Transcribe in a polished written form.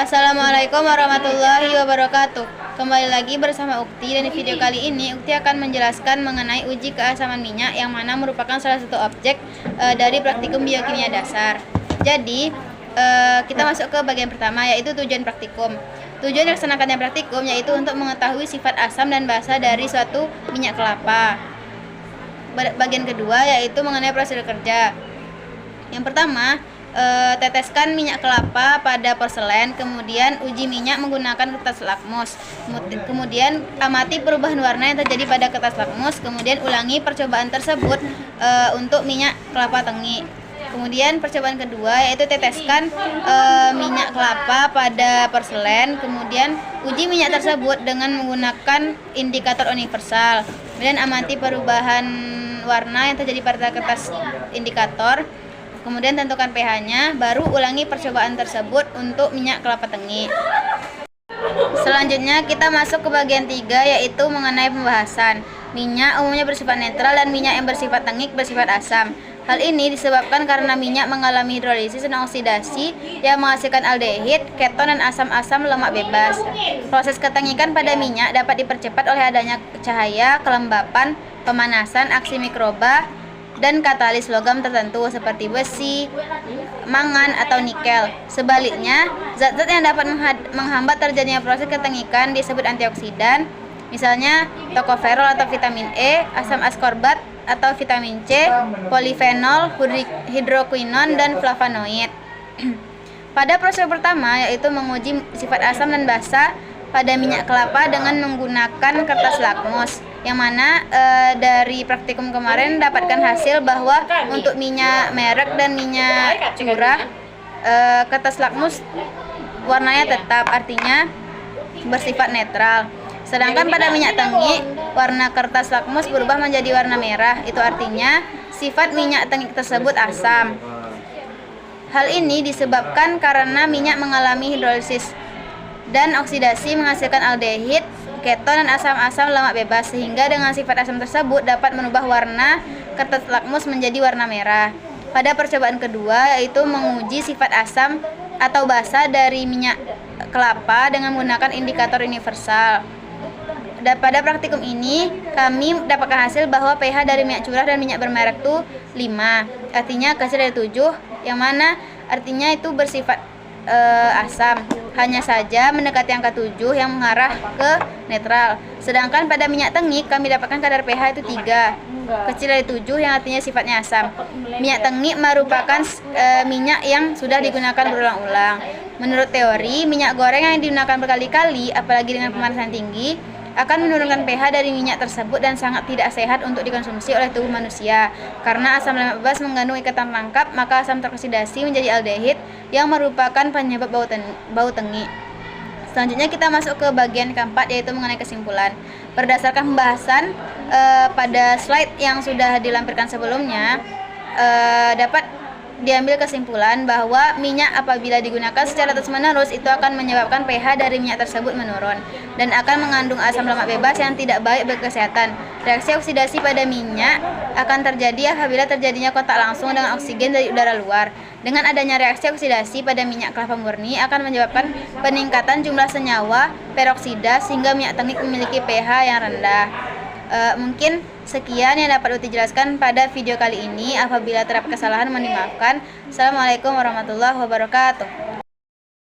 Assalamualaikum warahmatullahi wabarakatuh. Kembali lagi bersama Ukti, dan di video kali ini Ukti akan menjelaskan mengenai uji keasaman minyak yang mana merupakan salah satu objek dari praktikum biokimia dasar. Jadi kita masuk ke bagian pertama, yaitu tujuan praktikum. Tujuan dilaksanakannya praktikum yaitu untuk mengetahui sifat asam dan basa dari suatu minyak kelapa. Bagian kedua yaitu mengenai prosedur kerja. Yang pertama, teteskan minyak kelapa pada porselen, kemudian uji minyak menggunakan kertas lakmus. Kemudian amati perubahan warna yang terjadi pada kertas lakmus, kemudian ulangi percobaan tersebut untuk minyak kelapa tengi. Kemudian percobaan kedua yaitu teteskan minyak kelapa pada porselen, kemudian uji minyak tersebut dengan menggunakan indikator universal. Kemudian amati perubahan warna yang terjadi pada kertas indikator. Kemudian tentukan pH-nya, baru ulangi percobaan tersebut untuk minyak kelapa tengi. Selanjutnya kita masuk ke bagian 3, yaitu mengenai pembahasan. Minyak umumnya bersifat netral dan minyak yang bersifat tengik bersifat asam. Hal ini disebabkan karena minyak mengalami hidrolisis dan oksidasi yang menghasilkan aldehid, keton, dan asam-asam lemak bebas. Proses ketengikan pada minyak dapat dipercepat oleh adanya cahaya, kelembapan, pemanasan, aksi mikroba, dan katalis logam tertentu seperti besi, mangan, atau nikel. Sebaliknya, zat-zat yang dapat menghambat terjadinya proses ketengikan disebut antioksidan, misalnya tokoferol atau vitamin E, asam askorbat atau vitamin C, polifenol, hidroquinon, dan flavonoid. Pada proses pertama yaitu menguji sifat asam dan basa pada minyak kelapa dengan menggunakan kertas lakmus, yang mana dari praktikum kemarin dapatkan hasil bahwa untuk minyak merek dan minyak curah kertas lakmus warnanya tetap, artinya bersifat netral. Sedangkan pada minyak tengik warna kertas lakmus berubah menjadi warna merah, itu artinya sifat minyak tengik tersebut asam. Hal ini disebabkan karena minyak mengalami hidrolisis dan oksidasi menghasilkan aldehid, keton, dan asam-asam lemak bebas, sehingga dengan sifat asam tersebut dapat mengubah warna kertas lakmus menjadi warna merah. Pada percobaan kedua yaitu menguji sifat asam atau basa dari minyak kelapa dengan menggunakan indikator universal. Dan pada praktikum ini kami dapatkan hasil bahwa pH dari minyak curah dan minyak bermerek itu 5, artinya kecil dari 7, yang mana artinya itu bersifat asam. Hanya saja mendekati angka 7 yang mengarah ke netral. Sedangkan pada minyak tengik kami dapatkan kadar pH itu 3, kecil dari 7, yang artinya sifatnya asam. Minyak tengik merupakan minyak yang sudah digunakan berulang-ulang. Menurut teori, minyak goreng yang digunakan berkali-kali, apalagi dengan pemanasan tinggi, akan menurunkan pH dari minyak tersebut dan sangat tidak sehat untuk dikonsumsi oleh tubuh manusia. Karena asam lemak bebas mengandung ikatan rangkap, maka asam teroksidasi menjadi aldehid yang merupakan penyebab bau tengi. Selanjutnya kita masuk ke bagian keempat, yaitu mengenai kesimpulan. Berdasarkan pembahasan pada slide yang sudah dilampirkan sebelumnya, dapat diambil kesimpulan bahwa minyak apabila digunakan secara terus-menerus itu akan menyebabkan pH dari minyak tersebut menurun dan akan mengandung asam lemak bebas yang tidak baik bagi kesehatan. Reaksi oksidasi pada minyak akan terjadi apabila terjadinya kontak langsung dengan oksigen dari udara luar. Dengan adanya reaksi oksidasi pada minyak kelapa murni akan menyebabkan peningkatan jumlah senyawa peroksida sehingga minyak tengik memiliki pH yang rendah. Mungkin sekian yang dapat Uti jelaskan pada video kali ini. Apabila terdapat kesalahan mohon dimaafkan. Assalamualaikum warahmatullahi wabarakatuh.